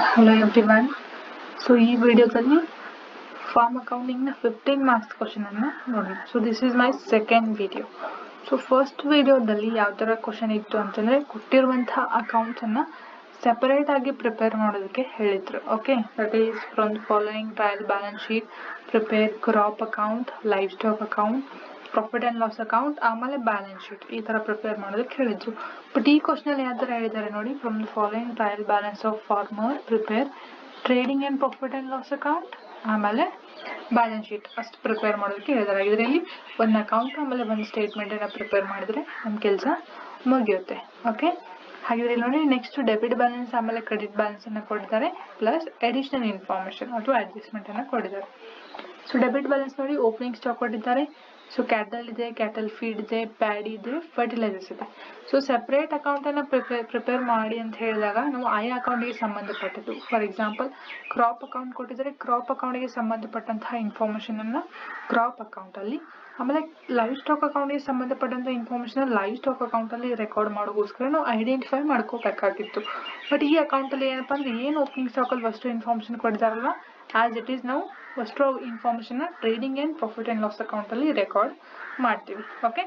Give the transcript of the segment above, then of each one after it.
Hello everyone. So ಈ ವಿಡಿಯೋದಲ್ಲಿ form ಅಕೌಂಟಿಂಗ್ನ 15 marks ಕ್ವಶನನ್ನು ನೋಡೋಣ. So this is my second video. So first ವಿಡಿಯೋದಲ್ಲಿ ಯಾವ ಥರ ಕ್ವಶನ್ ಇತ್ತು ಅಂತಂದರೆ, ಕೊಟ್ಟಿರುವಂತಹ ಅಕೌಂಟ್ಸನ್ನು ಸೆಪರೇಟ್ ಆಗಿ ಪ್ರಿಪೇರ್ ಮಾಡೋದಕ್ಕೆ ಹೇಳಿದರು. Okay, that is from the following trial balance sheet, prepare crop account, life stock account, profit and loss account, ಆಮೇಲೆ ಬ್ಯಾಲೆನ್ಸ್ ಶೀಟ್ ಈ ಥರ ಪ್ರಿಪೇರ್ ಮಾಡೋದಕ್ಕೆ ಹೇಳಿದ್ರು. ಬಟ್ ಈ ಕ್ವಶನಲ್ಲಿ ಯಾವ ಥರ ಹೇಳಿದ್ದಾರೆ ನೋಡಿ, from the following trial balance of farmer, prepare trading and profit and loss account, ಆಮೇಲೆ ಬ್ಯಾಲೆನ್ಸ್ ಶೀಟ್ ಅಷ್ಟು ಪ್ರಿಪೇರ್ ಮಾಡೋದಕ್ಕೆ ಹೇಳಿದ್ದಾರೆ. ಇದರಲ್ಲಿ ಒಂದು ಅಕೌಂಟ್ ಆಮೇಲೆ ಒಂದು ಸ್ಟೇಟ್ಮೆಂಟನ್ನು ಪ್ರಿಪೇರ್ ಮಾಡಿದರೆ ನಮ್ಮ ಕೆಲಸ ಮುಗಿಯುತ್ತೆ. ಓಕೆ, ಹಾಗಿದ್ರೆ ನೋಡಿ, ನೆಕ್ಸ್ಟ್ ಡೆಬಿಟ್ ಬ್ಯಾಲೆನ್ಸ್ ಆಮೇಲೆ ಕ್ರೆಡಿಟ್ ಬ್ಯಾಲೆನ್ಸನ್ನು ಕೊಟ್ಟಿದ್ದಾರೆ, ಪ್ಲಸ್ ಎಡಿಷನಲ್ ಇನ್ಫಾರ್ಮೇಷನ್ ಅಥವಾ ಅಡ್ಜಸ್ಟ್ಮೆಂಟನ್ನು ಕೊಟ್ಟಿದ್ದಾರೆ. ಸೊ ಡೆಬಿಟ್ ಬ್ಯಾಲೆನ್ಸ್ ನೋಡಿ, ಓಪನಿಂಗ್ ಸ್ಟಾಕ್ ಕೊಟ್ಟಿದ್ದಾರೆ. ಸೊ ಕ್ಯಾಟಲ್ ಇದೆ, ಕ್ಯಾಟಲ್ ಫೀಡ್ ಇದೆ, ಪ್ಯಾಡಿ ಇದೆ, ಫರ್ಟಿಲೈಸರ್ಸ್ ಇದೆ. ಸೊ ಸೆಪ್ರೇಟ್ ಅಕೌಂಟನ್ನು ಪ್ರಿಪೇರ್ ಮಾಡಿ ಅಂತ ಹೇಳಿದಾಗ ನಾವು ಆಯಾ ಅಕೌಂಟಿಗೆ ಸಂಬಂಧಪಟ್ಟದ್ದು, ಫಾರ್ ಎಕ್ಸಾಂಪಲ್ ಕ್ರಾಪ್ ಅಕೌಂಟ್ ಕೊಟ್ಟಿದ್ದಾರೆ, ಕ್ರಾಪ್ ಅಕೌಂಟಿಗೆ ಸಂಬಂಧಪಟ್ಟಂತಹ ಇನ್ಫಾರ್ಮೇಷನನ್ನು ಕ್ರಾಪ್ ಅಕೌಂಟಲ್ಲಿ, ಆಮೇಲೆ ಲೈವ್ ಸ್ಟಾಕ್ ಅಕೌಂಟಿಗೆ ಸಂಬಂಧಪಟ್ಟಂಥ ಇನ್ಫಾರ್ಮೇಷನ್ ಲೈವ್ ಸ್ಟಾಕ್ ಅಕೌಂಟಲ್ಲಿ ರೆಕಾರ್ಡ್ ಮಾಡೋಕ್ಕೋಸ್ಕರ ನಾವು ಐಡೆಂಟಿಫೈ ಮಾಡ್ಕೋಬೇಕಾಗಿತ್ತು. ಬಟ್ ಈ ಅಕೌಂಟಲ್ಲಿ ಏನಪ್ಪ ಅಂದರೆ, ಏನು ಓಪನಿಂಗ್ ಸ್ಟಾಕಲ್ಲಿ ಫಸ್ಟು ಇನ್ಫಾರ್ಮೇಷನ್ ಕೊಟ್ಟಿದ್ದಾರಲ್ಲ, ಆ್ಯಸ್ ಇಟ್ ಈಸ್ ನಾವು ಫಸ್ಟು ಇನ್ಫಾರ್ಮೇಷನ್ನ trading and profit and loss ಅಕೌಂಟಲ್ಲಿ ರೆಕಾರ್ಡ್ ಮಾಡ್ತೀವಿ. ಓಕೆ,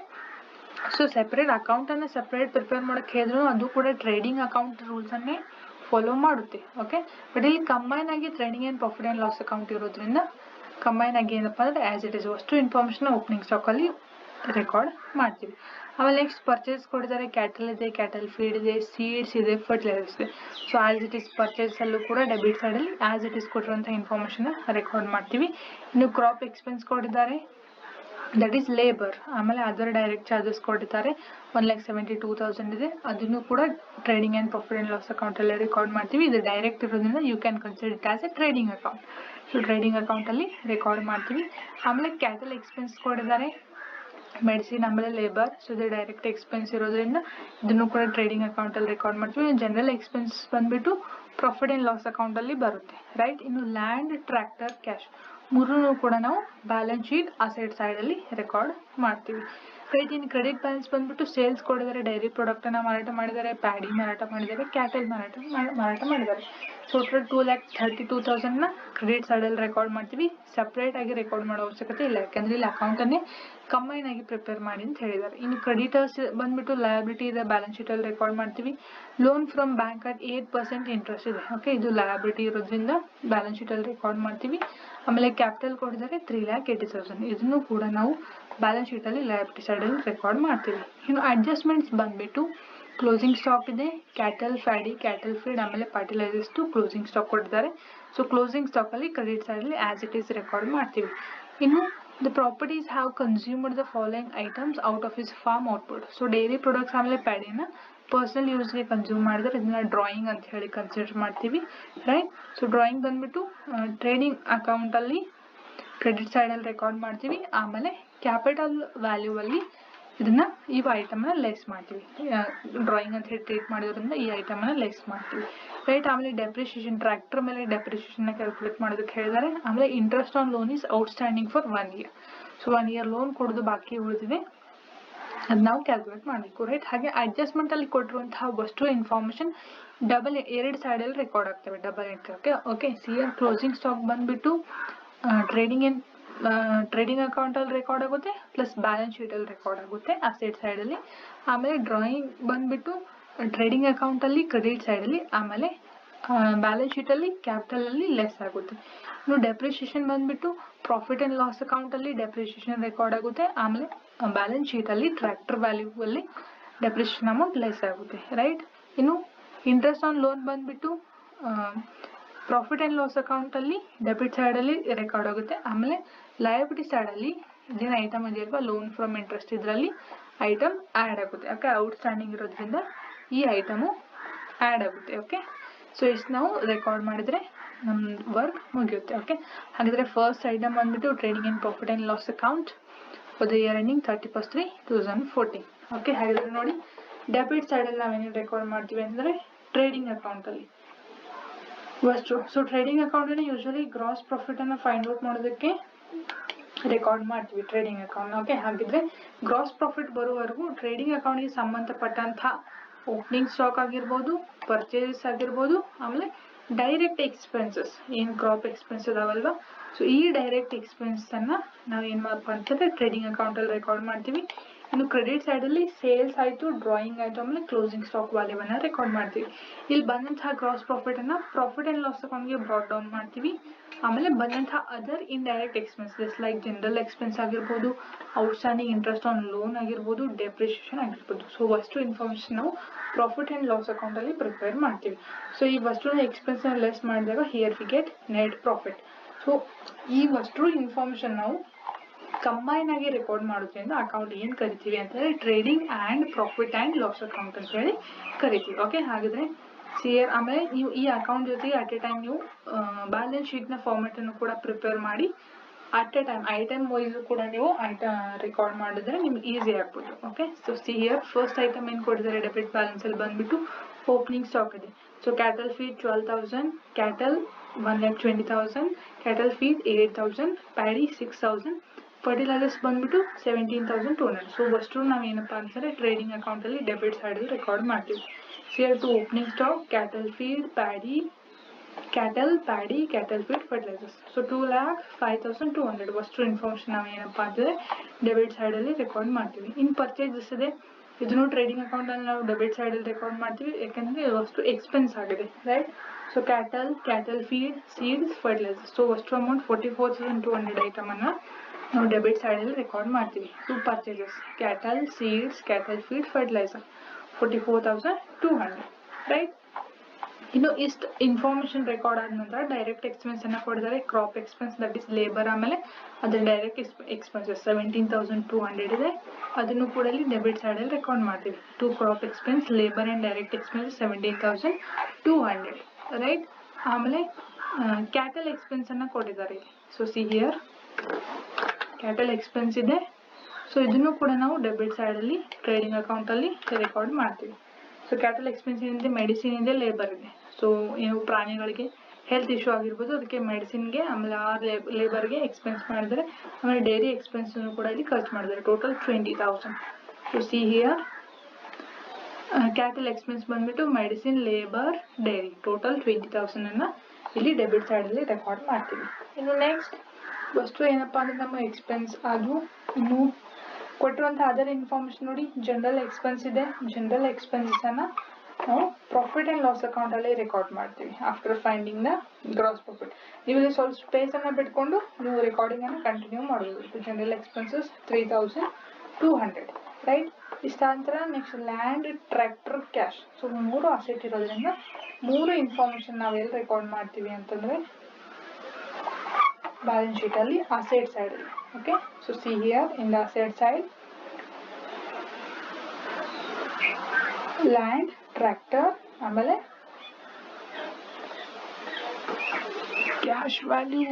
ಸೊ ಸೆಪ್ರೇಟ್ ಅಕೌಂಟನ್ನು ಸೆಪ್ರೇಟ್ ಪ್ರಿಪೇರ್ ಮಾಡೋಕ್ಕೆ ಹೇಳಿದ್ರು, ಅದು ಕೂಡ ಟ್ರೇಡಿಂಗ್ ಅಕೌಂಟ್ ರೂಲ್ಸನ್ನೇ ಫಾಲೋ ಮಾಡುತ್ತೆ. ಓಕೆ, ಬಟ್ ಇಲ್ಲಿ ಕಂಬೈನ್ ಆಗಿ trading and profit and loss account ಇರೋದ್ರಿಂದ ಕಂಬೈನ್ ಆಗಿ ಏನಪ್ಪ ಅಂದರೆ ಆ್ಯಸ್ ಇಟ್ ಈಸ್ ಅಷ್ಟು ಇನ್ಫಾರ್ಮೇಷನ್ ಓಪನಿಂಗ್ ಸ್ಟಾಕಲ್ಲಿ ರೆಕಾರ್ಡ್ ಮಾಡ್ತೀವಿ. ಆಮೇಲೆ ನೆಕ್ಸ್ಟ್ ಪರ್ಚೇಸ್ ಕೊಟ್ಟಿದ್ದಾರೆ, ಕ್ಯಾಟಲ್ ಇದೆ, ಕ್ಯಾಟಲ್ ಫೀಡ್ ಇದೆ, ಸೀಡ್ಸ್ ಇದೆ, ಫರ್ಟಿಲೈಸರ್ಸ್ ಇದೆ. ಸೊ ಆ್ಯಸ್ ಇಟ್ ಈಸ್ ಪರ್ಚೇಸಲ್ಲೂ ಕೂಡ ಡೆಬಿಟ್ ಸೈಡಲ್ಲಿ ಆ್ಯಸ್ ಇಟ್ ಈಸ್ ಕೊಟ್ಟಿರುವಂಥ ಇನ್ಫಾರ್ಮೇಷನ್ನ ರೆಕಾರ್ಡ್ ಮಾಡ್ತೀವಿ. ಇನ್ನು ಕ್ರಾಪ್ ಎಕ್ಸ್ಪೆನ್ಸ್ ಕೊಟ್ಟಿದ್ದಾರೆ, ದಟ್ ಈಸ್ ಲೇಬರ್, ಆಮೇಲೆ ಅದರ್ ಡೈರೆಕ್ಟ್ ಚಾರ್ಜಸ್ ಕೊಟ್ಟಿದ್ದಾರೆ 1,72,000 ಇದೆ, ಅದನ್ನು ಕೂಡ trading and profit and loss ಅಕೌಂಟಲ್ಲಿ ರೆಕಾರ್ಡ್ ಮಾಡ್ತೀವಿ. ಇದು ಡೈರೆಕ್ಟ್ ಇರೋದ್ರಿಂದ you can consider it as a trading account. So trading ಅಕೌಂಟಲ್ಲಿ ರೆಕಾರ್ಡ್ ಮಾಡ್ತೀವಿ. ಆಮೇಲೆ ಕ್ಯಾಟಲ್ ಎಕ್ಸ್ಪೆನ್ಸ್ ಕೊಟ್ಟಿದ್ದಾರೆ, ಮೆಡಿಸಿನ್ ಆಮೇಲೆ ಲೇಬರ್. ಸೊ ಇದು ಡೈರೆಕ್ಟ್ ಎಕ್ಸ್ಪೆನ್ಸ್ ಇರೋದ್ರಿಂದ ಇದನ್ನು ಕೂಡ ಟ್ರೇಡಿಂಗ್ ಅಕೌಂಟಲ್ಲಿ ರೆಕಾರ್ಡ್ ಮಾಡ್ತೀವಿ. ಜನರಲ್ ಎಕ್ಸ್ಪೆನ್ಸ್ ಬಂದುಬಿಟ್ಟು ಪ್ರಾಫಿಟ್ ಆ್ಯಂಡ್ ಲಾಸ್ ಅಕೌಂಟಲ್ಲಿ ಬರುತ್ತೆ, ರೈಟ್. ಇನ್ನು ಲ್ಯಾಂಡ್, ಟ್ರ್ಯಾಕ್ಟರ್, ಕ್ಯಾಶ್ ಮೂರನ್ನು ಕೂಡ ನಾವು ಬ್ಯಾಲೆನ್ಸ್ ಶೀಟ್ ಅಸೆಟ್ ಸೈಡಲ್ಲಿ ರೆಕಾರ್ಡ್ ಮಾಡ್ತೀವಿ, ರೈಟ್. ಇನ್ನು ಕ್ರೆಡಿಟ್ ಬ್ಯಾಲೆನ್ಸ್ ಬಂದುಬಿಟ್ಟು ಸೇಲ್ಸ್ ಕೊಡಿದ್ದಾರೆ, ಡೈರಿ ಪ್ರಾಡಕ್ಟನ್ನು ಮಾರಾಟ ಮಾಡಿದ್ದಾರೆ, ಪ್ಯಾಡಿ ಮಾರಾಟ ಮಾಡಿದ್ದಾರೆ, ಕ್ಯಾಟಲ್ ಮಾರಾಟ ಮಾಡಿದ್ದಾರೆ. ಟೋಟಲ್ 2,32,000ನ ಕ್ರೆಡಿಟ್ ಸೈಡಲ್ಲಿ ರೆಕಾರ್ಡ್ ಮಾಡ್ತೀವಿ. ಸಪ್ರೇಟಾಗಿ ರೆಕಾರ್ಡ್ ಮಾಡೋ ಅವಶ್ಯಕತೆ ಇಲ್ಲ, ಯಾಕೆಂದರೆ ಇಲ್ಲಿ ಅಕೌಂಟನ್ನೇ ಕಂಬೈನ್ ಆಗಿ ಪ್ರಿಪೇರ್ ಮಾಡಿ ಅಂತ ಹೇಳಿದ್ದಾರೆ. ಇನ್ನು ಕ್ರೆಡಿಟರ್ಸ್ ಬಂದುಬಿಟ್ಟು ಲಯಬಿಲಿಟಿ ಇದೆ, ಬ್ಯಾಲೆನ್ಸ್ ಶೀಟಲ್ಲಿ ರೆಕಾರ್ಡ್ ಮಾಡ್ತೀವಿ. Loan from bank at 8% interest ಇದೆ. ಓಕೆ, ಇದು ಲಯಬಿಲಿಟಿ ಇರೋದ್ರಿಂದ ಬ್ಯಾಲೆನ್ಸ್ ಶೀಟಲ್ಲಿ ರೆಕಾರ್ಡ್ ಮಾಡ್ತೀವಿ. ಆಮೇಲೆ ಕ್ಯಾಪಿಟಲ್ ಕೊಟ್ಟಿದ್ದಾರೆ 3,80,000, ಇದನ್ನು ಕೂಡ ನಾವು ಬ್ಯಾಲೆನ್ಸ್ ಶೀಟಲ್ಲಿ ಲಯಬಿಲಿಟಿ ಸೈಡಲ್ಲಿ ರೆಕಾರ್ಡ್ ಮಾಡ್ತೀವಿ. ಇನ್ನು ಅಡ್ಜಸ್ಟ್ಮೆಂಟ್ಸ್ ಬಂದುಬಿಟ್ಟು ಕ್ಲೋಸಿಂಗ್ ಸ್ಟಾಕ್ ಇದೆ, ಕ್ಯಾಟಲ್ ಫ್ಯಾಡಿ, ಕ್ಯಾಟಲ್ ಫೀಡ್, ಆಮೇಲೆ ಫರ್ಟಿಲೈಸರ್ಸ್ದು ಕ್ಲೋಸಿಂಗ್ ಸ್ಟಾಕ್ ಕೊಟ್ಟಿದ್ದಾರೆ. ಸೊ ಕ್ಲೋಸಿಂಗ್ ಸ್ಟಾಕಲ್ಲಿ ಕ್ರೆಡಿಟ್ ಸೈಡಲ್ಲಿ ಆ್ಯಸ್ ಇಟ್ ಈಸ್ ರೆಕಾರ್ಡ್ ಮಾಡ್ತೀವಿ. ಇನ್ನು the properties have consumed the following items out of his farm output. So dairy products ಆಮೇಲೆ ಪ್ಯಾಡಿನ ಪರ್ಸನಲ್ ಯೂಸ್ಗೆ ಕನ್ಸ್ಯೂಮ್ ಮಾಡಿದರೆ ಇದನ್ನ ಡ್ರಾಯಿಂಗ್ ಅಂತ ಹೇಳಿ ಕನ್ಸಿಡರ್ ಮಾಡ್ತೀವಿ, ರೈಟ್. ಸೊ ಡ್ರಾಯಿಂಗ್ ಬಂದುಬಿಟ್ಟು ಟ್ರೇಡಿಂಗ್ ಅಕೌಂಟಲ್ಲಿ ಕ್ರೆಡಿಟ್ ಸೈಡಲ್ಲಿ ರೆಕಾರ್ಡ್ ಮಾಡ್ತೀವಿ. ಆಮೇಲೆ ಕ್ಯಾಪಿಟಲ್ ವ್ಯಾಲ್ಯೂವಲ್ಲಿ ಇದನ್ನು ಈ ಐಟಮ್ನ ಲೆಸ್ ಮಾಡ್ತೀವಿ. ಡ್ರಾಯಿಂಗ್ ಅಂತ ಹೇಳಿ ಟ್ರೀಟ್ ಮಾಡೋದ್ರಿಂದ ಈ ಐಟಮನ್ನು ಲೆಸ್ ಮಾಡ್ತೀವಿ, ರೈಟ್. ಆಮೇಲೆ ಡೆಪ್ರಿಷಿಯೇಷನ್, ಟ್ರ್ಯಾಕ್ಟರ್ ಮೇಲೆ ಡೆಪ್ರಿಷಿಯೇಷನ್ನ ಕ್ಯಾಲ್ಕುಲೇಟ್ ಮಾಡೋದಕ್ಕೆ ಹೇಳಿದ್ದಾರೆ. ಆಮೇಲೆ interest on loan is outstanding for 1 year. So 1 year loan ಕೊಡೋದು ಬಾಕಿ ಉಳಿದಿದೆ, ಅದು ನಾವು ಕ್ಯಾಲ್ಕುಲೇಟ್ ಮಾಡಬೇಕು, ರೈಟ್. ಹಾಗೆ ಅಡ್ಜಸ್ಟ್ಮೆಂಟಲ್ಲಿ ಕೊಟ್ಟಿರುವಂತಹ ವಸ್ತು ಇನ್ಫಾರ್ಮೇಷನ್ ಎರಡು ಸೈಡಲ್ಲಿ ರೆಕಾರ್ಡ್ ಆಗ್ತವೆ, double entry. Okay, CR closing stock ಬಂದುಬಿಟ್ಟು ಟ್ರೇಡಿಂಗ್ ಅಕೌಂಟಲ್ಲಿ ರೆಕಾರ್ಡ್ ಆಗುತ್ತೆ, ಪ್ಲಸ್ ಬ್ಯಾಲೆನ್ಸ್ ಶೀಟಲ್ಲಿ ರೆಕಾರ್ಡ್ ಆಗುತ್ತೆ ಅಸೆಟ್ ಸೈಡಲ್ಲಿ. ಆಮೇಲೆ ಡ್ರಾಯಿಂಗ್ ಬಂದುಬಿಟ್ಟು ಟ್ರೇಡಿಂಗ್ ಅಕೌಂಟಲ್ಲಿ ಕ್ರೆಡಿಟ್ ಸೈಡಲ್ಲಿ, ಆಮೇಲೆ ಬ್ಯಾಲೆನ್ಸ್ ಶೀಟಲ್ಲಿ ಕ್ಯಾಪಿಟಲಲ್ಲಿ ಲೆಸ್ ಆಗುತ್ತೆ. ಇನ್ನು ಡೆಪ್ರಿಷಿಯೇಷನ್ ಬಂದುಬಿಟ್ಟು ಪ್ರಾಫಿಟ್ ಆ್ಯಂಡ್ ಲಾಸ್ ಅಕೌಂಟಲ್ಲಿ ಡೆಪ್ರಿಷಿಯೇಷನ್ ರೆಕಾರ್ಡ್ ಆಗುತ್ತೆ, ಆಮೇಲೆ ಬ್ಯಾಲೆನ್ಸ್ ಶೀಟಲ್ಲಿ ಟ್ರ್ಯಾಕ್ಟರ್ ವ್ಯಾಲ್ಯೂವಲ್ಲಿ ಡೆಪ್ರಿಷಿಯೇಷನ್ ಅಮೌಂಟ್ ಲೆಸ್ ಆಗುತ್ತೆ, ರೈಟ್. ಇನ್ನು ಇಂಟ್ರೆಸ್ಟ್ ಆನ್ ಲೋನ್ ಬಂದುಬಿಟ್ಟು ಪ್ರಾಫಿಟ್ ಆ್ಯಂಡ್ ಲಾಸ್ ಅಕೌಂಟಲ್ಲಿ ಡೆಬಿಟ್ ಸೈಡಲ್ಲಿ ರೆಕಾರ್ಡ್ ಆಗುತ್ತೆ. ಆಮೇಲೆ ಲಯಬಿಲಿಟಿ ಸೈಡಲ್ಲಿ ಇದೇನು ಐಟಮ್ ಇದೆಯಲ್ವಾ, ಲೋನ್ ಫ್ರಮ್ ಇಂಟ್ರೆಸ್ಟ್, ಇದರಲ್ಲಿ ಐಟಮ್ ಆ್ಯಡ್ ಆಗುತ್ತೆ. ಓಕೆ, ಔಟ್ಸ್ಟ್ಯಾಂಡಿಂಗ್ ಇರೋದ್ರಿಂದ ಈ ಐಟಮು ಆ್ಯಡ್ ಆಗುತ್ತೆ. ಓಕೆ, ಸೊ ಇಷ್ಟು ನಾವು ರೆಕಾರ್ಡ್ ಮಾಡಿದರೆ ನಮ್ಮ ವರ್ಕ್ ಮುಗಿಯುತ್ತೆ. ಓಕೆ, ಹಾಗಿದ್ರೆ ಫಸ್ಟ್ ಐಟಮ್ ಬಂದುಬಿಟ್ಟು trading and profit and loss account for the year ending 31/3/2014. Okay, ಹಾಗಿದ್ರೆ ನೋಡಿ, ಡೆಬಿಟ್ ಸೈಡಲ್ಲಿ ನಾವೇನೇನು ರೆಕಾರ್ಡ್ ಮಾಡ್ತೀವಿ ಅಂದರೆ ಟ್ರೇಡಿಂಗ್ ಅಕೌಂಟಲ್ಲಿ ಫಸ್ಟು. ಸೊ ಟ್ರೇಡಿಂಗ್ ಅಕೌಂಟಲ್ಲಿ ಯೂಶ್ವಲಿ ಗ್ರಾಸ್ ಪ್ರಾಫಿಟನ್ನು ಫೈಂಡ್ ಔಟ್ ಮಾಡೋದಕ್ಕೆ ರೆಕಾರ್ಡ್ ಮಾಡ್ತೀವಿ ಟ್ರೇಡಿಂಗ್ ಅಕೌಂಟ್. ಓಕೆ, ಹಾಗಿದ್ರೆ ಗ್ರಾಸ್ ಪ್ರಾಫಿಟ್ ಬರುವವರೆಗೂ ಟ್ರೇಡಿಂಗ್ ಅಕೌಂಟ್ಗೆ ಸಂಬಂಧಪಟ್ಟಂಥ ಓಪನಿಂಗ್ ಸ್ಟಾಕ್ ಆಗಿರ್ಬೋದು, ಪರ್ಚೇಸ್ ಆಗಿರ್ಬೋದು, ಆಮೇಲೆ ಡೈರೆಕ್ಟ್ ಎಕ್ಸ್ಪೆನ್ಸಸ್ ಏನು ಕ್ರಾಪ್ ಎಕ್ಸ್ಪೆನ್ಸ್ ಅದಾವಲ್ವಾ, ಸೊ ಈ ಡೈರೆಕ್ಟ್ ಎಕ್ಸ್ಪೆನ್ಸನ್ನು ನಾವು ಏನು ಮಾಡಪ್ಪ ಅಂತಂದರೆ ಟ್ರೇಡಿಂಗ್ ಅಕೌಂಟಲ್ಲಿ ರೆಕಾರ್ಡ್ ಮಾಡ್ತೀವಿ. ಇನ್ನು ಕ್ರೆಡಿಟ್ ಸೈಡಲ್ಲಿ ಸೇಲ್ಸ್ ಆಯಿತು, ಡ್ರಾಯಿಂಗ್ ಆಯಿತು, ಆಮೇಲೆ ಕ್ಲೋಸಿಂಗ್ ಸ್ಟಾಕ್ ವ್ಯಾಲ್ಯೂವನ್ನು ರೆಕಾರ್ಡ್ ಮಾಡ್ತೀವಿ. ಇಲ್ಲಿ ಬಂದಂತಹ ಗ್ರಾಸ್ ಪ್ರಾಫಿಟನ್ನು ಪ್ರಾಫಿಟ್ ಆ್ಯಂಡ್ ಲಾಸ್ ಅಕೌಂಟ್ಗೆ ಬ್ರಾಟ್ ಡೌನ್ ಮಾಡ್ತೀವಿ. ಆಮೇಲೆ ಬಂದಂತಹ other indirect expenses like general expense ಆಗಿರ್ಬೋದು, ಔಟ್ಸ್ಟ್ಯಾಂಡಿಂಗ್ ಇಂಟ್ರೆಸ್ಟ್ ಆನ್ ಲೋನ್ ಆಗಿರ್ಬೋದು, ಡೆಪ್ರಿಷಿಯೇಷನ್ ಆಗಿರ್ಬೋದು. ಸೊ ಅಷ್ಟು ಇನ್ಫಾರ್ಮೇಷನ್ ನಾವು ಪ್ರಾಫಿಟ್ ಆ್ಯಂಡ್ ಲಾಸ್ ಅಕೌಂಟಲ್ಲಿ ಪ್ರಿಪೇರ್ ಮಾಡ್ತೀವಿ. ಸೊ ಈ ಅಷ್ಟು ಎಕ್ಸ್ಪೆನ್ಸ್ನ ಲೆಸ್ ಮಾಡಿದಾಗ here we get net profit. So ಈ ಅಷ್ಟು ಇನ್ಫಾರ್ಮೇಷನ್ ನಾವು ಕಂಬೈನ್ ಆಗಿ ರೆಕಾರ್ಡ್ ಮಾಡೋದ್ರಿಂದ ಅಕೌಂಟ್ ಏನು ಕರಿತೀವಿ ಅಂತಂದರೆ trading and profit and loss account ಅಂತ ಹೇಳಿ ಕರಿತೀವಿ. ಓಕೆ, ಹಾಗಿದ್ರೆ ಸಿಯರ್ ಆಮೇಲೆ ನೀವು ಈ ಅಕೌಂಟ್ ಜೊತೆಗೆ ಅಟ್ ಎ ಟೈಮ್ ನೀವು ಬ್ಯಾಲೆನ್ಸ್ ಶೀಟ್ನ ಫಾರ್ಮೆಟನ್ನು ಕೂಡ ಪ್ರಿಪೇರ್ ಮಾಡಿ at A time item wise ಕೂಡ ನೀವು ರೆಕಾರ್ಡ್ ಮಾಡಿದ್ರೆ ನಿಮ್ಗೆ ಈಸಿ ಆಗ್ಬೋದು. ಓಕೆ, ಸೊ ಸಿಯರ್ ಫಸ್ಟ್ ಐಟಮ್ ಏನು ಕೊಟ್ಟಿದ್ದಾರೆ ಡೆಬಿಟ್ ಬ್ಯಾಲೆನ್ಸಲ್ಲಿ ಬಂದುಬಿಟ್ಟು ಓಪನಿಂಗ್ ಸ್ಟಾಕ್ ಇದೆ. So cattle feed 12,000, cattle 1,20,000, cattle feed 8,000, paddy 6,000, fertilisers ಬಂದುಬಿಟ್ಟು 17,200. ಸೊ ಅಷ್ಟು ನಾವು ಏನಪ್ಪ ಅಂತಂದರೆ ಟ್ರೇಡಿಂಗ್ ಅಕೌಂಟಲ್ಲಿ ಡೆಬಿಟ್ ಸೈಡಲ್ಲಿ ರೆಕಾರ್ಡ್ ಮಾಡ್ತೀವಿ. See here to opening stock, cattle feed, paddy, cattle feed, fertilizers. So 2,05,200 ಅಷ್ಟು ಇನ್ಫಾರ್ಮೇಷನ್ ನಾವು ಏನಪ್ಪ ಅಂತಂದರೆ ಡೆಬಿಟ್ ಸೈಡಲ್ಲಿ ರೆಕಾರ್ಡ್ ಮಾಡ್ತೀವಿ. ಇನ್ನು ಪರ್ಚೇಸಸ್ ಇದೆ, ಇದನ್ನು ಟ್ರೇಡಿಂಗ್ ಅಕೌಂಟಲ್ಲಿ ನಾವು ಡೆಬಿಟ್ ಸೈಡಲ್ಲಿ ರೆಕಾರ್ಡ್ ಮಾಡ್ತೀವಿ, ಯಾಕಂದರೆ ಅಷ್ಟು ಎಕ್ಸ್ಪೆನ್ಸ್ ಆಗಿದೆ, right. So cattle feed, seeds, fertilizers. So ಅಷ್ಟು ಅಮೌಂಟ್ 44,200 ಐಟಮನ್ನು ನಾವು ಡೆಬಿಟ್ ಸೈಡಲ್ಲಿ ರೆಕಾರ್ಡ್ ಮಾಡ್ತೀವಿ. To purchases cattle, seeds, cattle feed, fertilizer 44,200, right. ಇನ್ನು ಇಷ್ಟು ಇನ್ಫಾರ್ಮೇಷನ್ ರೆಕಾರ್ಡ್ ಆದ ನಂತರ ಡೈರೆಕ್ಟ್ ಎಕ್ಸ್ಪೆನ್ಸನ್ನು ಕೊಡಿದ್ದಾರೆ. Crop expense that is labour, ಆಮೇಲೆ ಅದರ ಡೈರೆಕ್ಟ್ ಎಕ್ಸ್ಪೆನ್ಸಸ್ 17,200 ಇದೆ, ಅದನ್ನು ಕೂಡ ಇಲ್ಲಿ ಡೆಬಿಟ್ ಸೈಡಲ್ಲಿ ರೆಕಾರ್ಡ್ ಮಾಡ್ತೀವಿ. To crop expense, labour and direct expense 17,200, right. ಆಮೇಲೆ ಕ್ಯಾಟಲ್ ಎಕ್ಸ್ಪೆನ್ಸನ್ನು ಕೊಟ್ಟಿದ್ದಾರೆ ಇಲ್ಲಿ. So see here cattle expense ಇದೆ. ಸೊ ಇದನ್ನು ಕೂಡ ನಾವು ಡೆಬಿಟ್ ಸೈಡಲ್ಲಿ ಟ್ರೇಡಿಂಗ್ ಅಕೌಂಟಲ್ಲಿ ರೆಕಾರ್ಡ್ ಮಾಡ್ತೀವಿ. ಸೊ ಕ್ಯಾಟಲ್ ಎಕ್ಸ್ಪೆನ್ಸ್ ಇದೆ, ಮೆಡಿಸಿನ್ ಇದೆ, ಲೇಬರ್ ಇದೆ. ಸೊ ಏನು ಪ್ರಾಣಿಗಳಿಗೆ ಹೆಲ್ತ್ ಇಶ್ಯೂ ಆಗಿರ್ಬೋದು, ಅದಕ್ಕೆ ಮೆಡಿಸಿನ್ಗೆ ಆಮೇಲೆ ಆ ಲೇಬರ್ಗೆ ಎಕ್ಸ್ಪೆನ್ಸ್ ಮಾಡಿದರೆ, ಆಮೇಲೆ ಡೈರಿ ಎಕ್ಸ್ಪೆನ್ಸನ್ನು ಕೂಡ ಇಲ್ಲಿ ಖರ್ಚು ಮಾಡಿದ್ದಾರೆ. Total 20,000. So see here cattle expense ಬಂದುಬಿಟ್ಟು ಮೆಡಿಸಿನ್, ಲೇಬರ್, ಡೈರಿ ಟೋಟಲ್ 20,000 ಇಲ್ಲಿ ಡೆಬಿಟ್ ಸೈಡಲ್ಲಿ ರೆಕಾರ್ಡ್ ಮಾಡ್ತೀವಿ. ಇನ್ನು ನೆಕ್ಸ್ಟ್ ವಸ್ತು ಏನಪ್ಪ ಅಂದರೆ ನಮ್ಮ ಎಕ್ಸ್ಪೆನ್ಸ್ ಅದು. ಇನ್ನು ಕೊಟ್ಟಿರುವಂಥ ಅದರ್ ಇನ್ಫಾರ್ಮೇಷನ್ ನೋಡಿ, ಜನರಲ್ ಎಕ್ಸ್ಪೆನ್ಸ್ ಇದೆ. ಜನರಲ್ ಎಕ್ಸ್ಪೆನ್ಸನ್ನು ನಾವು ಪ್ರಾಫಿಟ್ ಆ್ಯಂಡ್ ಲಾಸ್ ಅಕೌಂಟಲ್ಲಿ ರೆಕಾರ್ಡ್ ಮಾಡ್ತೀವಿ after finding the gross profit. ನೀವು ಇಲ್ಲಿ ಸ್ವಲ್ಪ ಸ್ಪೇಸನ್ನು ಬಿಟ್ಕೊಂಡು ನೀವು ರೆಕಾರ್ಡಿಂಗನ್ನು ಕಂಟಿನ್ಯೂ ಮಾಡ್ಬೋದು. General expenses 3,200, right. ಇಷ್ಟಾಂತರ next land, tractor, cash. So 3 asset ಇರೋದ್ರಿಂದ 3 ಇನ್ಫಾರ್ಮೇಷನ್ ನಾವೆಲ್ಲಿ ರೆಕಾರ್ಡ್ ಮಾಡ್ತೀವಿ ಅಂತಂದರೆ ಬ್ಯಾಲೆನ್ಸ್ ಶೀಟಲ್ಲಿ ಅಸೆಟ್ ಸೈಡಲ್ಲಿ. Okay, so see here in the asset side land, tractor, ಆಮೇಲೆ cash value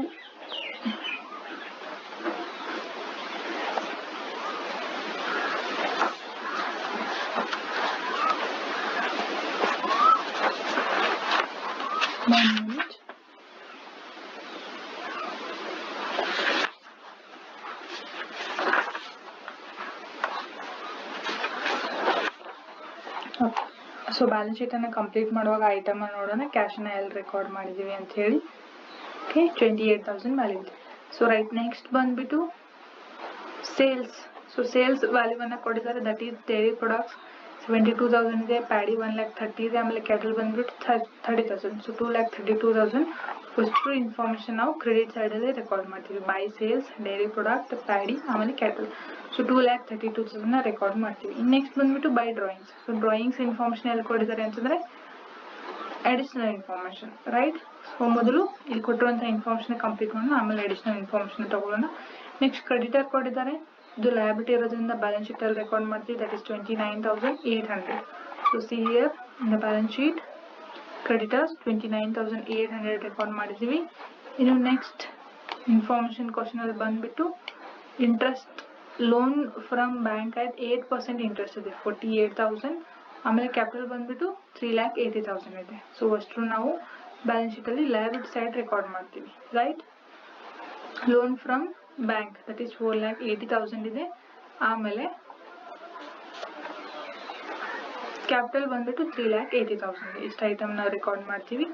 so balance ಶೀಟನ್ನು complete ಮಾಡುವಾಗ ಐಟಮನ್ನು ನೋಡೋಣ, ಕ್ಯಾಶನ್ನು ಎಲ್ಲಿ ರೆಕಾರ್ಡ್ ಮಾಡಿದ್ದೀವಿ ಅಂತ ಹೇಳಿ. ಓಕೆ, 28,000 ವ್ಯಾಲ್ಯೂ ಇದೆ. ಸೊ ರೈಟ್, ನೆಕ್ಸ್ಟ್ ಬಂದುಬಿಟ್ಟು ಸೇಲ್ಸ್. ಸೊ ಸೇಲ್ಸ್ ವ್ಯಾಲ್ಯೂವನ್ನು ಕೊಟ್ಟಿದ್ದಾರೆ, ದಟ್ ಈಸ್ ಡೈರಿ ಪ್ರಾಡಕ್ಟ್ಸ್ 72,000 ಇದೆ, ಪ್ಯಾಡಿ 1,30,000 ಇದೆ, ಆಮೇಲೆ ಕ್ಯಾಟಲ್ ಬಂದುಬಿಟ್ಟು 30,000. ಸೊ 2,32,000 ಅಷ್ಟು ಇನ್ಫಾರ್ಮೇಷನ್ ನಾವು ಕ್ರೆಡಿಟ್ ಸೈಡಲ್ಲಿ ರೆಕಾರ್ಡ್ ಮಾಡ್ತೀವಿ. By sales, dairy product, paddy, ಆಮೇಲೆ ಕ್ಯಾಟಲ್. ಸೊ 2,32,000 ರೆಕಾರ್ಡ್ ಮಾಡ್ತೀವಿ. ಇನ್ನು ನೆಕ್ಸ್ಟ್ ಬಂದುಬಿಟ್ಟು by drawings. So drawings information ಎಲ್ಲಿ ಕೊಟ್ಟಿದ್ದಾರೆ ಅಂತಂದರೆ ಅಡಿಷನಲ್ ಇನ್ಫಾರ್ಮೇಷನ್, ರೈಟ್. ಸೊ ಮೊದಲು ಇಲ್ಲಿ ಕೊಟ್ಟಿರುವಂಥ ಇನ್ಫಾರ್ಮೇಷನ್ ಕಂಪ್ಲೀಟ್ ಮಾಡೋಣ, ಆಮೇಲೆ ಅಡಿಷನಲ್ ಇನ್ಫಾರ್ಮೇಷನ್ ತಗೊಳ್ಳೋಣ. ನೆಕ್ಸ್ಟ್ ಕ್ರೆಡಿಟರ್ ಕೊಟ್ಟಿದ್ದಾರೆ, ಇದು ಲಯಬಿಲಿಟಿ ಇರೋದ್ರಿಂದ ಬ್ಯಾಲೆನ್ಸ್ ಶೀಟಲ್ಲಿ ರೆಕಾರ್ಡ್ ಮಾಡ್ತೀವಿ, that is 29,800. So see here in the balance sheet creditors 29,800 record ಮಾಡಿದ್ದೀವಿ. ಇನ್ನು ನೆಕ್ಸ್ಟ್ ಇನ್ಫಾರ್ಮೇಷನ್ ಕ್ವಶನಲ್ಲಿ ಬಂದುಬಿಟ್ಟು ಇಂಟ್ರೆಸ್ಟ್ ಲೋನ್ ಫ್ರಮ್ ಬ್ಯಾಂಕ್ ಆಯ್ತು 8% ಇಂಟ್ರೆಸ್ಟ್ ಇದೆ 48,000. ಆಮೇಲೆ ಕ್ಯಾಪಿಟಲ್ ಬಂದುಬಿಟ್ಟು 3,80,000 ಇದೆ. ಸೊ ಅಷ್ಟು ನಾವು ಬ್ಯಾಲೆನ್ಸ್ ಶೀಟಲ್ಲಿ ಲಯಬಿಲಿಟಿ ಸೈಡ್ ರೆಕಾರ್ಡ್ ಮಾಡ್ತೀವಿ, right. Loan from bank that is 4,80,000 ಇದೆ. ಆಮೇಲೆ ಕ್ಯಾಪಿಟಲ್ ಬಂದುಬಿಟ್ಟು 3,80,000 ಇಷ್ಟು ಐಟಮ್ನ ರೆಕಾರ್ಡ್ ಮಾಡ್ತೀವಿ.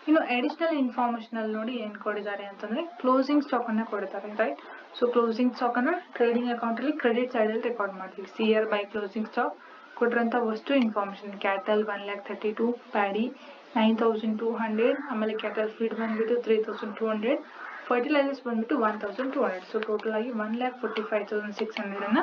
ಇನ್ನು ಅಡಿಷನಲ್ ಇನ್ಫಾರ್ಮೇಶನ್ ಅಲ್ಲಿ ನೋಡಿ ಏನ್ ಕೊಟ್ಟಿದ್ದಾರೆ ಅಂತಂದ್ರೆ ಕ್ಲೋಸಿಂಗ್ ಸ್ಟಾಕ್ ಅನ್ನ ಕೊಡ್ತಾರೆ, ರೈಟ್. ಸೊ ಕ್ಲೋಸಿಂಗ್ ಸ್ಟಾಕ್ ಅನ್ನ ಟ್ರೇಡಿಂಗ್ ಅಕೌಂಟ್ ಅಲ್ಲಿ ಕ್ರೆಡಿಟ್ ಸೈಡ್ ಅಲ್ಲಿ ರೆಕಾರ್ಡ್ ಮಾಡ್ತೀವಿ. ಸಿಆರ್ ಬೈ ಕ್ಲೋಸಿಂಗ್ ಸ್ಟಾಕ್ ಕೊಟ್ಟಿರೋಂಥ ವಸ್ತು ಇನ್ಫಾರ್ಮೇಶನ್ ಕ್ಯಾಟಲ್ 1,32,000, ಪ್ಯಾಡಿ 9,200, ಆಮೇಲೆ ಕ್ಯಾಟಲ್ ಫೀಡ್ ಬಂದ್ಬಿಟ್ಟು 3,200, ಫರ್ಟಿಲೈಸರ್ಸ್ ಬಂದ್ಬಿಟ್ಟು 1,200. ಸೊ ಟೋಟಲ್ ಆಗಿ 1,45,600 ಅನ್ನ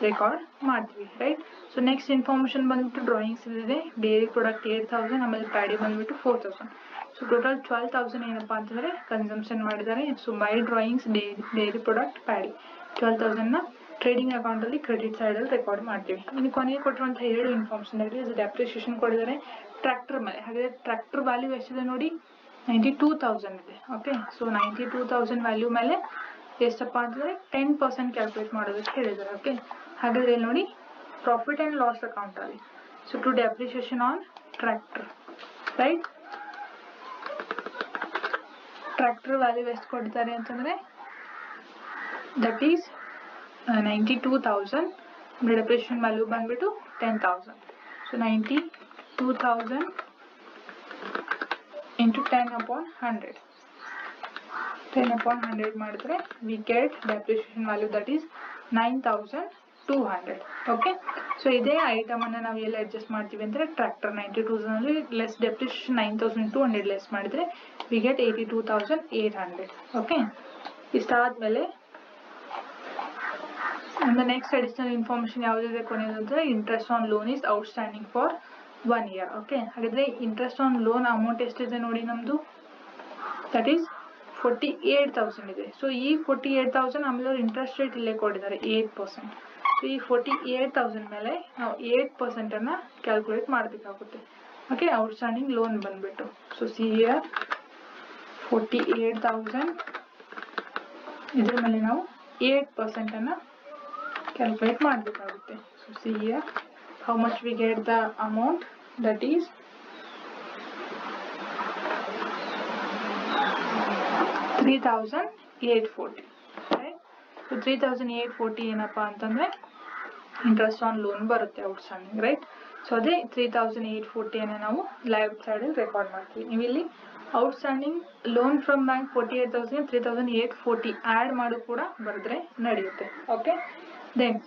ರೆಕಾರ್ಡ್ ಮಾಡ್ತೀವಿ, ರೈಟ್. ಸೊ ನೆಕ್ಸ್ಟ್ ಇನ್ಫಾರ್ಮೇಶನ್ ಬಂದ್ಬಿಟ್ಟು ಡ್ರಾಯಿಂಗ್ಸ್ ಇದೆ. ಡೈರಿ ಪ್ರಾಡಕ್ಟ್ 8,000, ಆಮೇಲೆ ಪ್ಯಾಡಿ ಬಂದ್ಬಿಟ್ಟು 4,000. ಸೊ ಟೋಟಲ್ 12,000 ಏನಪ್ಪಾ ಅಂತಂದ್ರೆ ಕನ್ಸಂಪ್ಷನ್ ಮಾಡಿದ್ದಾರೆ. So by drawings, dairy product, paddy 12,000 ನ ಟ್ರೇಡಿಂಗ್ ಅಕೌಂಟ್ ಅಲ್ಲಿ ಕ್ರೆಡಿಟ್ ಸೈಡ್ ಅಲ್ಲಿ ರೆಕಾರ್ಡ್ ಮಾಡ್ತೀವಿ. ಇನ್ನು ಕೊನೆಗೆ ಕೊಟ್ಟಿರುವಂತಹ 2 ಇನ್ಫಾರ್ಮೇಶನ್ ಡೆಪ್ರಿಸಿಯೇಷನ್ ಕೊಟ್ಟಿದ್ದಾರೆ ಟ್ರ್ಯಾಕ್ಟರ್ ಮೇಲೆ. ಹಾಗಾದ್ರೆ ಟ್ರ್ಯಾಕ್ಟರ್ ವ್ಯಾಲ್ಯೂ ಎಷ್ಟಿದೆ ನೋಡಿ, 92,000 ಇದೆ. ಓಕೆ, ಸೊ 92,000 ವ್ಯಾಲ್ಯೂ ಮೇಲೆ ಎಷ್ಟಪ್ಪ ಅಂತಂದ್ರೆ 10% ಕ್ಯಾಲ್ಕುಲೇಟ್ ಮಾಡೋದಕ್ಕೆ ಹೇಳಿದ್ದಾರೆ. ಓಕೆ, ಹಾಗಾದ್ರೆ ಇಲ್ಲಿ ನೋಡಿ ಪ್ರಾಫಿಟ್ ಅಂಡ್ ಲಾಸ್ ಅಕೌಂಟ್ ಅಲ್ಲಿ, so to depreciation on tractor, right. Tractor value ಎಷ್ಟು ಕೊಡ್ತಾರೆ ಅಂತಂದ್ರೆ ದಟ್ ಈಸ್ 92,000. ಡೆಪ್ರಿಸಿಯೇಷನ್ ವ್ಯಾಲ್ಯೂ ಬಂದ್ಬಿಟ್ಟು 10,000. So 92,000 into 10/100. 10/100 ಮಾಡಿದ್ರೆ we get depreciation value that is 9,200. Okay, so ಇದೇ ಐಟಮ್ ಅನ್ನ ನಾವು ಎಲ್ಲಿ ಅಡ್ಜಸ್ಟ್ ಮಾಡ್ತೀವಿ ಅಂದ್ರೆ ಟ್ರ್ಯಾಕ್ಟರ್ 92,000 ಅಲ್ಲಿ ಲೆಸ್ ಡೆಪ್ರಿಸಿಯೇಷನ್ 9,200 ಲೆಸ್ ಮಾಡಿದ್ರೆ we get 82,800. ಓಕೆ, ಇಷ್ಟಾದ್ಮೇಲೆ ನೆಕ್ಸ್ಟ್ ಅಡಿಷನಲ್ ಇನ್ಫಾರ್ಮೇಶನ್ ಯಾವುದಿದೆ ಕೊನೆಯದಂದ್ರೆ interest on loan is outstanding for 1 year. Okay, ಹಾಗಾದ್ರೆ ಇಂಟ್ರೆಸ್ಟ್ ಆನ್ ಲೋನ್ ಅಮೌಂಟ್ ಎಷ್ಟಿದೆ ನೋಡಿ ನಮ್ದು, ದಟ್ ಈಸ್ 48,000 ಇದೆ. ಸೊ ಈ 48,000 ಆಮೇಲೆ ಅವ್ರು ಇಂಟ್ರೆಸ್ಟ್ ರೇಟ್ ಇಲ್ಲೇ ಕೊಟ್ಟಿದ್ದಾರೆ 8%. ಸೊ ಈ 48,000 ಮೇಲೆ ನಾವು 8% ಅನ್ನ ಕ್ಯಾಲ್ಕುಲೇಟ್ ಮಾಡಬೇಕಾಗುತ್ತೆ. ಓಕೆ, ಔಟ್ಸ್ಟ್ಯಾಂಡಿಂಗ್ ಲೋನ್ ಬಂದ್ಬಿಟ್ಟು, ಸೊ ಸಿಆರ್ 48,000 ಇದ್ರ ಮೇಲೆ ನಾವು 8% ಅನ್ನ ಕ್ಯಾಲ್ಕುಲೇಟ್ ಮಾಡಬೇಕಾಗುತ್ತೆ. So CR how much we get the amount, that is 3,840, right. So 3,840 ಏನಪ್ಪಾ ಅಂತಂದ್ರೆ ಇಂಟ್ರೆಸ್ಟ್ ಆನ್ ಲೋನ್ ಬರುತ್ತೆ ಔಟ್ಸ್ಟ್ಯಾಂಡಿಂಗ್, ರೈಟ್. ಸೊ ಅದೇ 3,840 ಅನ್ನ ನಾವು ಲೈವ್ ಸೈಡ್ ಅಲ್ಲಿ ರೆಕಾರ್ಡ್ ಮಾಡ್ತೀವಿ. ನೀವು ಇಲ್ಲಿ outstanding loan from bank 48,000 3,840 add ಮಾಡು ಕೂಡ ಬರೆದ್ರೆ ನಡೆಯುತ್ತೆ. Okay, then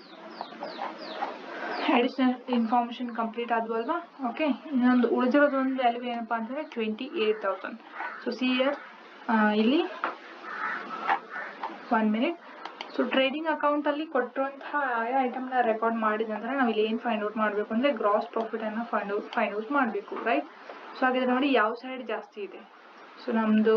additional information complete ಆದ್ವಲ್ವಾ. ಓಕೆ, ಇನ್ನೊಂದು ಉಳಿದಿರೋದು ಒಂದು ವ್ಯಾಲ್ಯೂ ಏನಪ್ಪಾ ಅಂತಂದ್ರೆ 28,000. ಸೊ ಸಿಆರ್ ಇಲ್ಲಿ 1 minute. ಸೊ ಟ್ರೇಡಿಂಗ್ ಅಕೌಂಟ್ ಅಲ್ಲಿ ಕೊಟ್ಟಿರುವಂತಹ ಆಯಾ ಐಟಮ್ ನ ರೆಕಾರ್ಡ್ ಮಾಡಿದ ನಂತರ ನಾವು ಇಲ್ಲಿ ಏನ್ ಫೈಂಡ್ ಔಟ್ ಮಾಡಬೇಕು ಅಂದ್ರೆ ಗ್ರಾಸ್ ಪ್ರಾಫಿಟ್ ಅನ್ನ ಫೈಂಡ್ ಔಟ್ ಮಾಡಬೇಕು, ರೈಟ್. ಸೊ ಹಾಗಾದ್ರೆ ನೋಡಿ ಯಾವ ಸೈಡ್ ಜಾಸ್ತಿ ಇದೆ. ಸೊ ನಮ್ದು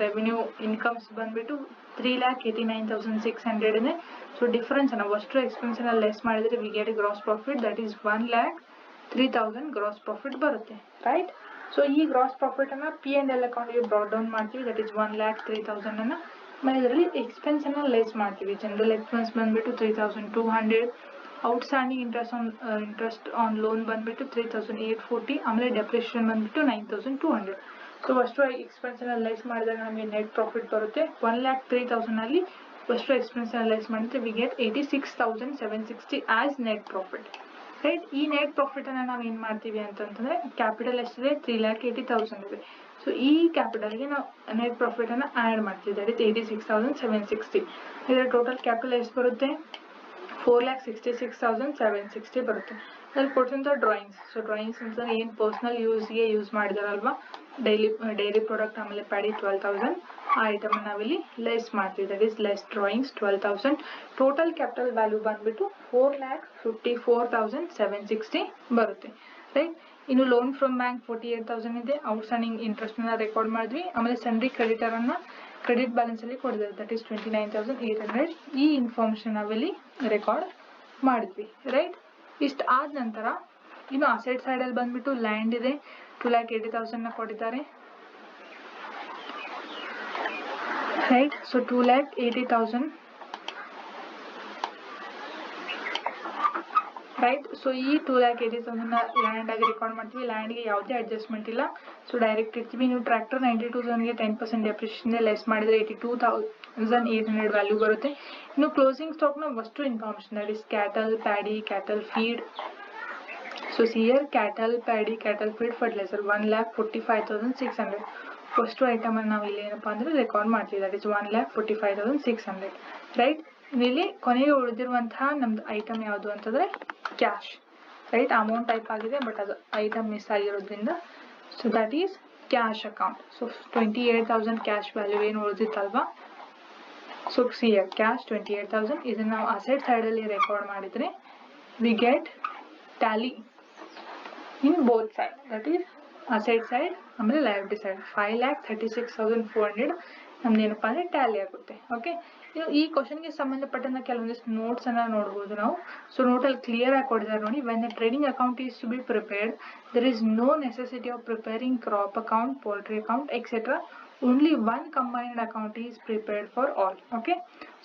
ರೆವೆನ್ಯೂ ಇನ್ಕಮ್ಸ್ ಬಂದ್ಬಿಟ್ಟು 3,89,600 ಇದೆ. ಸೊ ಡಿಫರೆನ್ಸ್ ನಾವು ಅಷ್ಟು ಎಕ್ಸ್ಪೆನ್ಸ್ ಅನ್ನ ಲೆಸ್ ಮಾಡಿದ್ರೆ we get gross profit that is 1,03,000 gross profit ಬರುತ್ತೆ, ರೈಟ್. ಸೊ ಈ ಗ್ರಾಸ್ ಪ್ರಾಫಿಟ್ ಅನ್ನ P&L ಅಕೌಂಟ್ ಗೆ ಬ್ರಾಟ್ ಡೌನ್ ಮಾಡ್ತೀವಿ, ದಟ್ ಈಸ್ 1,03,000 ಅನ್ನ. ಆಮೇಲೆ ಇದರಲ್ಲಿ ಎಕ್ಸ್ಪೆನ್ಸ್ ಅನ್ನ ಲೆಸ್ ಮಾಡ್ತೀವಿ. ಜನರಲ್ ಎಕ್ಸ್ಪೆನ್ಸ್ ಬಂದ್ಬಿಟ್ಟು 3,200, ಔಟ್ಸ್ಟ್ಯಾಂಡಿಂಗ್ ಇಂಟ್ರೆಸ್ಟ್ ಆನ್ ಲೋನ್ ಬಂದ್ಬಿಟ್ಟು 3,840, ಆಮೇಲೆ ಡೆಪ್ರಿಸಿಯೇಷನ್ ಬಂದ್ಬಿಟ್ಟು 9,200. ಸೊ ಅಷ್ಟು ಎಕ್ಸ್ಪೆನ್ಸ್ ಅನ್ನ ಲೆಸ್ ಮಾಡಿದಾಗ ನಮಗೆ ನೆಟ್ ಪ್ರಾಫಿಟ್ ಬರುತ್ತೆ 1,03,000 ಅಲ್ಲಿ. ಅಷ್ಟು ಎಕ್ಸ್ಪೆನ್ಸ್ ಅನ್ನ ಲೆಸ್ ಮಾಡಿದ್ರೆ we get 86,760 as net profit, right. ಈ ನೆಟ್ ಪ್ರಾಫಿಟ್ ಅನ್ನ ನಾವು ಏನ್ ಮಾಡ್ತೀವಿ ಅಂತಂದ್ರೆ ಕ್ಯಾಪಿಟಲ್ ಎಷ್ಟಿದೆ 3,80,000 ಇದೆ. ಸೊ ಈ ಕ್ಯಾಪಿಟಲ್ ಗೆ ನಾವು ನೆಟ್ ಪ್ರಾಫಿಟ್ ಅನ್ನ ಆಡ್ ಮಾಡ್ತೀವಿ, ದಟ್ ಇಸ್ 86,760. ಇದರ ಟೋಟಲ್ ಕ್ಯಾಪಿಟಲ್ ಎಷ್ಟು ಬರುತ್ತೆ 4,66,760 ಬರುತ್ತೆ. ಅದ್ರಲ್ಲಿ ಕೊಟ್ಟಿರೋ ಡ್ರಾಯಿಂಗ್ಸ್, ಸೊ ಡ್ರಾಯಿಂಗ್ಸ್ ಅಂತಂದ್ರೆ ಏನ್ ಪರ್ಸನಲ್ ಯೂಸ್ಗೆ ಯೂಸ್ ಮಾಡಿದಾರಲ್ವಾ, ಡೈರಿ ಪ್ರಾಡಕ್ಟ್ ಆಮೇಲೆ ಪ್ಯಾಡಿ 12,000 ಆ ಐಟಮ್ ನಾವಿಲ್ಲಿ ಲೆಸ್ ಮಾಡ್ತೀವಿ, that is less drawings 12,000. Total capital value ಬಂದ್ಬಿಟ್ಟು 4,54,760 ಬರುತ್ತೆ, ರೈಟ್. ಇನ್ನು ಲೋನ್ ಫ್ರಮ್ ಬ್ಯಾಂಕ್ 48,000 ಇದೆ. ಔಟ್ಸ್ಟ್ಯಾಂಡಿಂಗ್ ಇಂಟ್ರೆಸ್ಟ್ ನ ರೆಕಾರ್ಡ್ ಮಾಡಿದ್ವಿ. ಆಮೇಲೆ ಸನ್ರಿ ಕ್ರೆಡಿಟರ್ ಅನ್ನ ಕ್ರೆಡಿಟ್ ಬ್ಯಾಲೆನ್ಸ್ ಅಲ್ಲಿ ಕೊಡಿದ್ದಾರೆ, ದಟ್ ಈಸ್ 29,800. ಈ ಇನ್ಫಾರ್ಮೇಶನ್ ನಾವಿಲ್ಲಿ ರೆಕಾರ್ಡ್ ಮಾಡಿದ್ವಿ, ರೈಟ್. ಇಷ್ಟ ಆದ ನಂತರ ಇನ್ನು ಅಸೆಟ್ ಸೈಡ್ ಅಲ್ಲಿ ಬಂದ್ಬಿಟ್ಟು ಲ್ಯಾಂಡ್ ಇದೆ 2,80,000 ನ ಕೊಟ್ಟಿದ್ದಾರೆ, ರೈಟ್. So 2,80,000, right. ಸೊ ಈ 2,80,000 ಲ್ಯಾಂಡ್ ಆಗಿ ರೆಕಾರ್ಡ್ ಮಾಡ್ತೀವಿ. ಲ್ಯಾಂಡ್ ಗೆ ಯಾವುದೇ ಅಡ್ಜಸ್ಟ್ಮೆಂಟ್ ಇಲ್ಲ, ಸೊ ಡೈರೆಕ್ಟ್ ಇರ್ತೀವಿ. ನೀವು ಟ್ರ್ಯಾಕ್ಟರ್ 92,000 ಗೆ 10% ಡೆಪ್ರಿಸಿಯೇಷನ್ ಲೆಸ್ ಮಾಡಿದ್ರೆ 82,800 ವ್ಯಾಲ್ಯೂ ಬರುತ್ತೆ. ಇನ್ನು ಕ್ಲೋಸಿಂಗ್ ಸ್ಟಾಕ್ ನ ವಸ್ತು information, that is cattle, paddy, cattle feed. So see here cattle, paddy, cattle feed, fertilizer 1,45,600. First item ಅನ್ನು ನಾವು ಇಲ್ಲಿ ಏನಪ್ಪಾ ಅಂದ್ರೆ ರೆಕಾರ್ಡ್ ಮಾಡ್ತೀವಿ, ದಟ್ ಇಸ್ 1,45,600 ರೈಟ್. ಇಲ್ಲಿ ಕೊನೆಗೆ ಉಳಿದಿರುವಂತಹ ನಮ್ದು ಐಟಮ್ ಯಾವುದು ಅಂತಂದ್ರೆ ಕ್ಯಾಶ್ ರೈಟ್. ಅಮೌಂಟ್ ಟೈಪ್ ಆಗಿದೆ ಬಟ್ ಅದು ಐಟಮ್ ಮಿಸ್ ಆಗಿರೋದ್ರಿಂದ so that is cash account. So 28,000 cash value ಏನು ಉಳಿದಿತ್ತಲ್ವಾ, ಸೊ ಸಿ ಕ್ಯಾಶ್ 28,000 ಇದನ್ನ ನಾವು ಅಸೆಟ್ ಸೈಡ್ ಅಲ್ಲಿ ರೆಕಾರ್ಡ್ ಮಾಡಿದ್ರೆ we get Tally in both side, that is asset side ಆಮೇಲೆ liability side 5,36,400 ನಮ್ದು ಏನಪ್ಪಾ ಅಂದ್ರೆ ಟ್ಯಾಲಿ ಆಗುತ್ತೆ. ಓಕೆ, ಈ ಕ್ವಶನ್ಗೆ ಸಂಬಂಧಪಟ್ಟಂತ ಕೆಲವೊಂದಿಷ್ಟು ನೋಟ್ಸ್ ಅನ್ನ ನೋಡಬಹುದು ನಾವು. ಸೊ ನೋಟ್ ಅಲ್ಲಿ ಕ್ಲಿಯರ್ ಆಗಿ ಕೊಟ್ಟಿದ್ದಾರೆ ನೋಡಿ. When the trading account is to be prepared there is no necessity of preparing crop account, poultry account, etc. Only one combined account is prepared for all. Okay,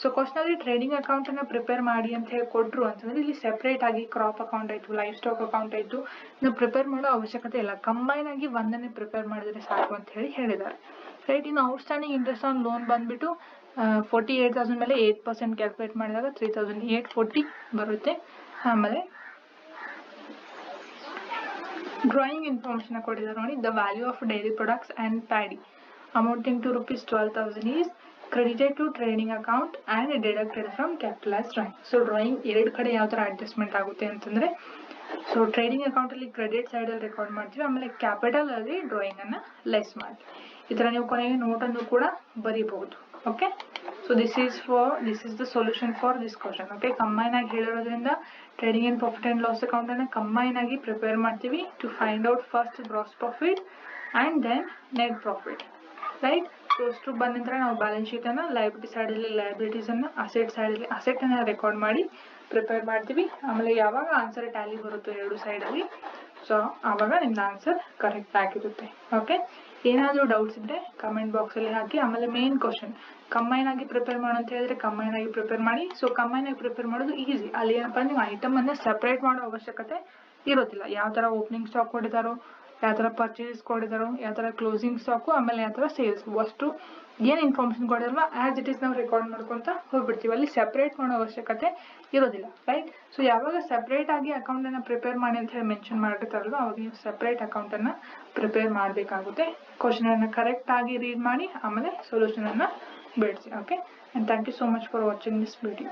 so question ಅಲ್ಲಿ trading account ಅನ್ನ prepare ಮಾಡಿ ಅಂತ ಹೇಳಿ ಕೊಟ್ರು ಅಂತಂದ್ರೆ ಇಲ್ಲಿ separate ಆಗಿ crop account ಆಯ್ತು, ಲೈಫ್ ಸ್ಟಾಕ್ ಅಕೌಂಟ್ ಆಯ್ತು, ನಾವು ಪ್ರಿಪೇರ್ ಮಾಡೋ ಅವಶ್ಯಕತೆ ಇಲ್ಲ. ಕಂಬೈನ್ ಆಗಿ ಒಂದನ್ನೇ ಪ್ರಿಪೇರ್ ಮಾಡಿದ್ರೆ ಸಾಕು ಅಂತ ಹೇಳಿ ಹೇಳಿದ್ದಾರೆ ರೈಟ್. ಇನ್ನು ಔಟ್ಸ್ಟ್ಯಾಂಡಿಂಗ್ ಇಂಟ್ರೆಸ್ಟ್ ಆನ್ ಲೋನ್ ಬಂದ್ಬಿಟ್ಟು 48,000 ಮೇಲೆ 8% ಕ್ಯಾಲ್ಕುಲೇಟ್ ಮಾಡಿದಾಗ 3,840 ಬರುತ್ತೆ. ಆಮೇಲೆ ಡ್ರಾಯಿಂಗ್ ಇನ್ಫಾರ್ಮೇಶನ್ ಕೊಟ್ಟಿದ್ದಾರೆ ನೋಡಿ. The value of dairy products and paddy amounting to ₹12,000 is credited to trading account and deducted from capitalized drawing. So drawing ಎರಡು ಕಡೆ ಯಾವ ತರ ಅಡ್ಜಸ್ಟ್ಮೆಂಟ್ ಆಗುತ್ತೆ ಅಂತಂದ್ರೆ, ಸೊ ಟ್ರೇಡಿಂಗ್ ಅಕೌಂಟ್ ಅಲ್ಲಿ ಕ್ರೆಡಿಟ್ ಸೈಡ್ ಅಲ್ಲಿ ರೆಕಾರ್ಡ್ ಮಾಡ್ತೀವಿ, ಆಮೇಲೆ ಕ್ಯಾಪಿಟಲ್ ಅಲ್ಲಿ ಡ್ರಾಯಿಂಗ್ ಅನ್ನ ಲೆಸ್ ಮಾಡ್ತೀವಿ. ಈ ತರ ನೀವು ಕೊನೆಗೆ ನೋಟ್ ಅನ್ನು ಕೂಡ ಬರೀಬಹುದು. Okay, so this is the solution for this question. Okay, combine ಆಗಿ ಹೇಳಿರೋದ್ರಿಂದ trading and profit and loss account ಅನ್ನ ಕಂಬೈನ್ ಆಗಿ ಪ್ರಿಪೇರ್ ಮಾಡ್ತೀವಿ to find out first gross profit and then net profit right. So ಅಷ್ಟು ಬಂದ ನಂತರ ನಾವು balance sheet ಅನ್ನ ಲಯಬಿಲಿಟಿ ಸೈಡ್ ಅಲ್ಲಿ ಲಯಬಿಲಿಟೀಸ್ ಅನ್ನ, ಅಸೆಟ್ ಸೈಡ್ ಅಲ್ಲಿ ಅಸೆಟ್ ಅನ್ನ ರೆಕಾರ್ಡ್ ಮಾಡಿ ಪ್ರಿಪೇರ್ ಮಾಡ್ತೀವಿ. ಆಮೇಲೆ ಯಾವಾಗ ಆನ್ಸರ್ ಟ್ಯಾಲಿ ಬರುತ್ತೋ ಎರಡು ಸೈಡ್ ಅಲ್ಲಿ, ಸೊ ಆವಾಗ ನಿಮ್ದು ಆನ್ಸರ್ ಕರೆಕ್ಟ್ ಆಗಿರುತ್ತೆ. ಓಕೆ, ಏನಾದರೂ ಡೌಟ್ಸ್ ಇದ್ರೆ ಕಮೆಂಟ್ ಬಾಕ್ಸ್ ಅಲ್ಲಿ ಹಾಕಿ. ಆಮೇಲೆ ಮೇನ್ ಕ್ವಶನ್ ಕಂಬೈನ್ ಆಗಿ ಪ್ರಿಪೇರ್ ಮಾಡು ಅಂತ ಹೇಳಿದ್ರೆ ಕಂಬೈನ್ ಆಗಿ ಪ್ರಿಪೇರ್ ಮಾಡಿ. ಸೊ ಕಂಬೈನ್ ಆಗಿ ಪ್ರಿಪೇರ್ ಮಾಡೋದು ಈಸಿ. ಅಲ್ಲಿ ಏನಪ್ಪಾ ನೀವು ಐಟಮ್ ಅನ್ನ ಸೆಪರೇಟ್ ಮಾಡೋ ಅವಶ್ಯಕತೆ ಇರೋದಿಲ್ಲ. ಯಾವ ತರ ಓಪನಿಂಗ್ ಸ್ಟಾಕ್ ಕೊಟ್ಟಿದ್ದಾರೋ, ಯಾವ ತರ ಪರ್ಚೇಸ್ ಕೊಟ್ಟಿದ್ದಾರೋ, ಯಾವ ತರ ಕ್ಲೋಸಿಂಗ್ ಸ್ಟಾಕು, ಆಮೇಲೆ ಯಾವ ತರ ಸೇಲ್ಸ್, ಅಷ್ಟು ಏನ್ ಇನ್ಫಾರ್ಮೇಶನ್ ಕೊಡಿರಲ್ಲ ಆಸ್ ಇಟ್ ಈಸ್ ನಾವು ರೆಕಾರ್ಡ್ ಮಾಡ್ಕೊಂತ ಹೋಗ್ಬಿಡ್ತೀವಿ. ಅಲ್ಲಿ ಸೆಪರೇಟ್ ಮಾಡೋ ಅವಶ್ಯಕತೆ ಇರೋದಿಲ್ಲ ರೈಟ್. ಸೊ ಯಾವಾಗ ಸೆಪರೇಟ್ ಆಗಿ ಅಕೌಂಟ್ ಅನ್ನ ಪ್ರಿಪೇರ್ ಮಾಡಿ ಅಂತ ಹೇಳಿ ಮೆನ್ಷನ್ ಮಾಡಿರ್ತಾರಲ್ವ, ಅವಾಗ ನೀವು ಸೆಪರೇಟ್ ಅಕೌಂಟ್ ಅನ್ನ ಪ್ರಿಪೇರ್ ಮಾಡಬೇಕಾಗುತ್ತೆ. ಕ್ವಶನ್ ಅನ್ನ ಕರೆಕ್ಟ್ ಆಗಿ ರೀಡ್ ಮಾಡಿ ಆಮೇಲೆ ಸೊಲ್ಯೂಷನ್ ಅನ್ನ ಬಿಡಿಸಿ. Okay, and thank you so much for watching this video.